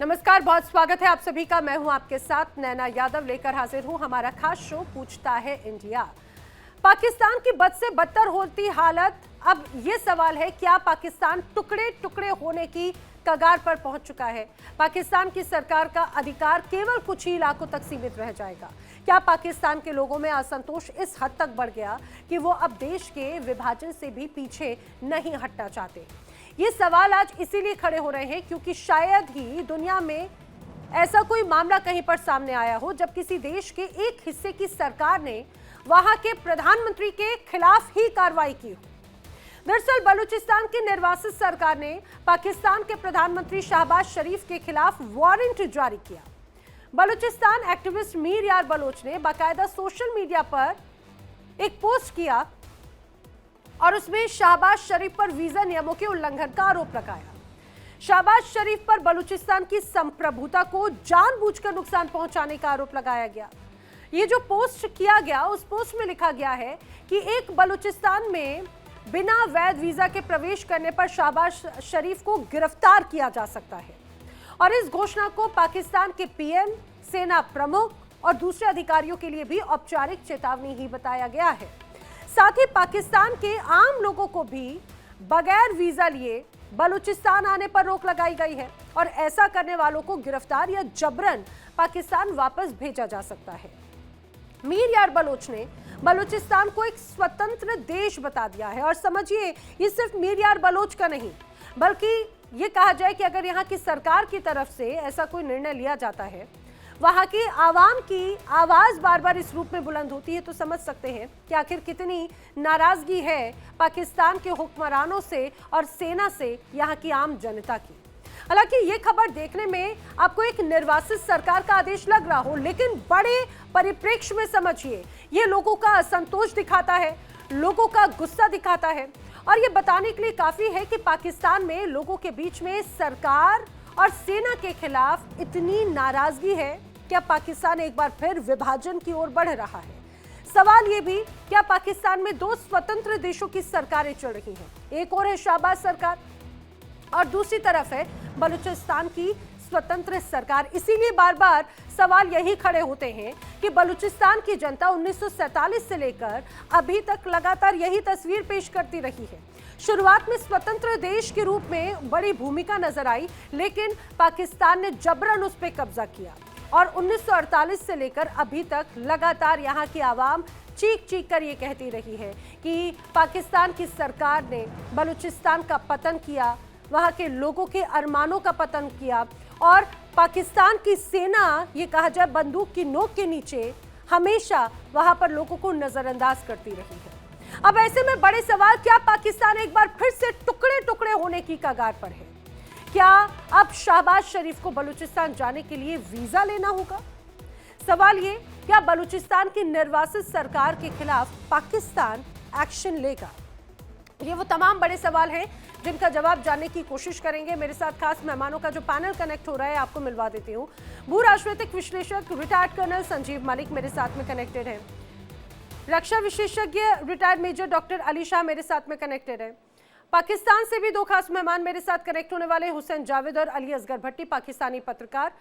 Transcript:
नमस्कार, बहुत स्वागत है आप सभी का। मैं हूं आपके साथ नैना यादव, लेकर हाजिर हूं हमारा खास शो पूछता है इंडिया। पाकिस्तान की बद से बदतर होती हालत। अब ये सवाल है, क्या पाकिस्तान टुकड़े टुकड़े होने की कगार पर पहुंच चुका है? पाकिस्तान की सरकार का अधिकार केवल कुछ ही इलाकों तक सीमित रह जाएगा? क्या पाकिस्तान के लोगों में असंतोष इस हद तक बढ़ गया कि वो अब देश के विभाजन से भी पीछे नहीं हटना चाहते? ये सवाल आज इसीलिए खड़े हो रहे हैं क्योंकि शायद ही दुनिया में ऐसा कोई मामला कहीं पर सामने आया हो जब किसी देश के एक हिस्से की सरकार ने वहां के प्रधानमंत्री के खिलाफ ही कार्रवाई की हो। दरअसल बलूचिस्तान की निर्वासित सरकार ने पाकिस्तान के प्रधानमंत्री शहबाज शरीफ के खिलाफ वारंट जारी किया। बलूचिस्तान एक्टिविस्ट मीर यार बलोच ने बाकायदा सोशल मीडिया पर एक पोस्ट किया और उसमें शहबाज शरीफ पर वीजा नियमों के उल्लंघन का आरोप लगाया। शहबाज शरीफ पर बलूचिस्तान की संप्रभुता को जानबूझकर नुकसान पहुंचाने का आरोप लगाया गया। ये जो पोस्ट किया गया, उस पोस्ट में लिखा गया है कि एक बलूचिस्तान में बिना वैध वीजा के प्रवेश करने पर शहबाज शरीफ को गिरफ्तार किया जा सकता है। और इस घोषणा को पाकिस्तान के पीएम, सेना प्रमुख और दूसरे अधिकारियों के लिए भी औपचारिक चेतावनी ही बताया गया है। साथ ही पाकिस्तान के आम लोगों को भी बगैर वीजा लिए बलूचिस्तान आने पर रोक लगाई गई है और ऐसा करने वालों को गिरफ्तार या जबरन पाकिस्तान वापस भेजा जा सकता है। मीर यार बलोच ने बलूचिस्तान को एक स्वतंत्र देश बता दिया है। और समझिए, ये सिर्फ मीर यार बलोच का नहीं, बल्कि ये कहा जाए कि अगर यहाँ की सरकार की तरफ से ऐसा कोई निर्णय लिया जाता है, वहां की आवाम की आवाज बार बार इस रूप में बुलंद होती है, तो समझ सकते हैं कि आखिर कितनी नाराजगी है पाकिस्तान के हुक्मरानों से और सेना से यहाँ की आम जनता की। हालांकि ये खबर देखने में आपको एक निर्वासित सरकार का आदेश लग रहा हो, लेकिन बड़े परिप्रेक्ष्य में समझिए, ये लोगों का असंतोष दिखाता है, लोगों का गुस्सा दिखाता है और ये बताने के लिए काफी है कि पाकिस्तान में लोगों के बीच में सरकार और सेना के खिलाफ इतनी नाराजगी है। क्या पाकिस्तान एक बार फिर विभाजन की ओर बढ़ रहा है? सवाल ये भी, क्या पाकिस्तान में दो स्वतंत्र देशों की सरकारें चल रही हैं? एक और है शहबाज सरकार और दूसरी तरफ है बलूचिस्तान की स्वतंत्र सरकार। इसीलिए बार बार सवाल यही खड़े होते हैं कि बलूचिस्तान की जनता 1947 से लेकर अभी तक लगातार यही तस्वीर पेश करती रही है। शुरुआत में स्वतंत्र देश के रूप में बड़ी भूमिका नजर आई, लेकिन पाकिस्तान ने जबरन उस पर कब्जा किया और 1948 से लेकर अभी तक लगातार यहाँ की आवाम चीख चीख कर ये कहती रही है कि पाकिस्तान की सरकार ने बलूचिस्तान का पतन किया, वहाँ के लोगों के अरमानों का पतन किया और पाकिस्तान की सेना, ये कहा जाए, बंदूक की नोक के नीचे हमेशा वहाँ पर लोगों को नजरअंदाज करती रही है। अब ऐसे में बड़े सवाल, क्या पाकिस्तान एक बार फिर से टुकड़े टुकड़े होने की कगार पर है? क्या अब शहबाज शरीफ को बलूचिस्तान जाने के लिए वीजा लेना होगा? सवाल ये, क्या बलूचिस्तान की निर्वासित सरकार के खिलाफ पाकिस्तान एक्शन लेगा? ये वो तमाम बड़े सवाल हैं जिनका जवाब जानने की कोशिश करेंगे। मेरे साथ खास मेहमानों का जो पैनल कनेक्ट हो रहा है आपको मिलवा देती हूँ। भू राजनीतिक विश्लेषक रिटायर्ड कर्नल संजीव मलिक मेरे साथ में कनेक्टेड है। रक्षा विशेषज्ञ retired major doctor Ali Shah मेरे साथ में कनेक्टेड है। पाकिस्तान से भी दो खास मेहमान मेरे साथ कनेक्ट होने वाले, हुसैन जावेद और अली असगर भट्टी, पाकिस्तानी पत्रकार